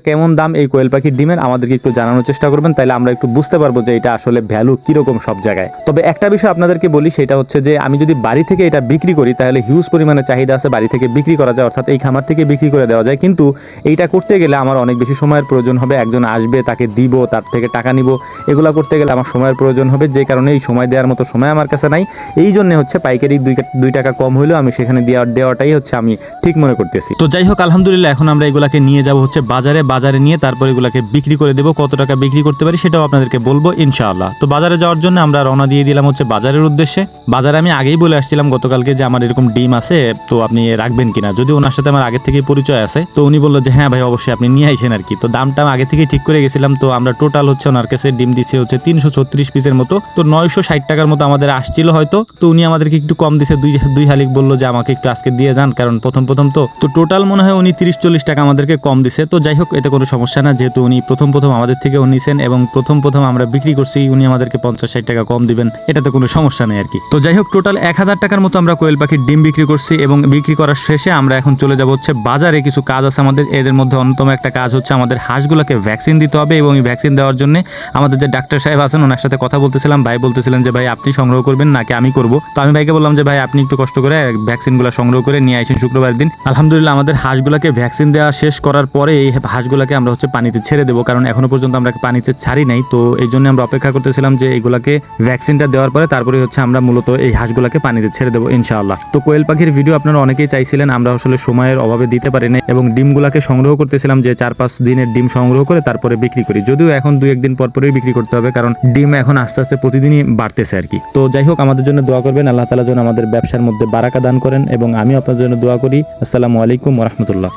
কেমন দাম এই কোয়েল পাখির ডিমের আমাদেরকে একটু জানানোর চেষ্টা করবেন, তাহলে আমরা একটু বুঝতে পারবো যে এটা আসলে ভ্যালু কিরকম সব জায়গায়। তবে একটা বিষয় আপনাদেরকে বলি, সেটা হচ্ছে যে আমি যদি বাড়ি থেকে এটা বিক্রি করি তাহলে হিউজ পরিমাণে চাহিদা আছে, বাড়ি থেকে বিক্রি করা যায়, অর্থাৎ এই খামার থেকে বিক্রি করে দেওয়া যায়। কিন্তু এইটা করতে গেলে আমার অনেক বেশি সময়ের প্রয়োজন হবে, একজন আসবে, তাকে দিব, তার থেকে টাকা নিব, এগুলো করতে গেলে আমার সময়ের প্রয়োজন হবে, যে কারণে এই সময় দেওয়ার মতো সময় আমার কাছে নাই। এই জন্য হচ্ছে পাইকারি 2 টাকা কম হলেও আমি সেখানে দেওয়াটাই হচ্ছে আমি ঠিক মনে করতেছি। তো যাই হোক, আলহামদুলিল্লাহ এখন আমরা এগুলাকে নিয়ে যাব হচ্ছে বাজারে নিয়ে তারপর এগুলাকে বিক্রি করে দেবো। কত টাকা বিক্রি করতে পারি সেটাও আপনাদেরকে বলবো ইনশাআল্লাহ। তো বাজারে যাওয়ার জন্য আমরা রওনা দিয়ে দিলাম হচ্ছে বাজারের উদ্দেশ্যে। বাজারে আমি আগেই বলে আসছিলাম গতকালকে যে আমার এরকম ডিম আছে, তো আপনি রাখবেন কিনা। যদি ওনার সাথে আমার আগে থেকে পরিচয় আছে, তো উনি বললো যে হ্যাঁ ভাই অবশ্যই আপনি নিয়ে আইছেন আর কি। তো দামটা আগে থেকে ঠিক করে গেছিলাম। তো আমরা টোটাল হচ্ছে ওনার কাছে ডিম দিচ্ছে হচ্ছে 336 পিসের মতো, তো 960 টাকার মতো আমাদের আসছিল হয়তো। তো উনি আমাদেরকে একটু কম দিছে, দুই হালিক বললো যে আমাকে একটু আজকে দিয়ে যান, কারণ প্রথম তো টোটাল মনে হয় উনি 30-40 টাকা আমাদেরকে কম দিছে। তো যাই হোক, এতে কোনো সমস্যা না, যেহেতু উনি প্রথম আমাদের থেকে নিছেন এবং প্রথম আমরা বিক্রি করছি, উনি আমাদেরকে 50-60 টাকা কম দিবেন, এটাতে কোনো সমস্যা নেই আর কি। তো যাই হোক, টোটাল 1000 টাকার মতো আমরা কোয়েল পাখির ডিম বিক্রি করছি এবং বিক্রি করার শেষে আমরা এখন চলে যাব হচ্ছে বাজারে। কিছু কাজ আছে আমাদের, এদের মধ্যে অন্যতম একটা কাজ হচ্ছে আমাদের হাঁসগুলোকে ভ্যাকসিন দিতে হবে এবং এই ভ্যাকসিন দেওয়ার জন্য আমাদের যে ডাক্তার সাহেব আছেন ওনার সাথে কথা বলতেছিলাম। ভাই বলতেছিলেন যে ভাই আপনি সংগ্রহ করবেন নাকি আমি করব। তো আমি ভাইকে বললাম যে ভাই আপনি একটু কষ্ট করে ভ্যাকসিনগুলো সংগ্রহ করে নিয়ে আসেন শুক্রবার দিন। আলহামদুলিল্লাহ আমাদের হাঁসগুলোকে ভ্যাকসিন দেওয়া শেষ করার পরে এই হাঁসগুলোকে আমরা হচ্ছে পানিতে ছেড়ে দেবো, কারণ এখনো পর্যন্ত আমরা পানিতে ছাড়ি নাই। তো এই জন্য আমরা অপেক্ষা করতেছিলাম যে এগুলাকে ভ্যাকসিনটা দেওয়ার পরে তারপরে হচ্ছে আমরা মূলত এই হাঁসগুলোকে পানিতে ছেড়ে দেবো ইনশাআল্লাহ। তো কোয়েল পাখির ভিডিও আপনারা অনেকেই চাইছিলেন, আমরা আসলে সময়ের অভাবে দিতে পারি না এবং ডিমগুলাকে সংগ্রহ করতেছিলাম যে 4-5 দিনের ডিম সংগ্রহ করে তারপরে বিক্রি করি। যদিও এখন 2-1 দিন পরই বিক্রি করতে হবে, কারণ ডিম এখন আস্তে আস্তে প্রতিদিনই বাড়তেছে আর কি। তো যাই হোক, আমাদের জন্য দোয়া করবেন, আল্লাহ তাআলা যেন আমাদের ব্যবসার মধ্যে বারাকা দান করেন এবং আমি আপনার জন্য দোয়া করি। আসসালামু আলাইকুম ওয়া রাহমাতুল্লাহ।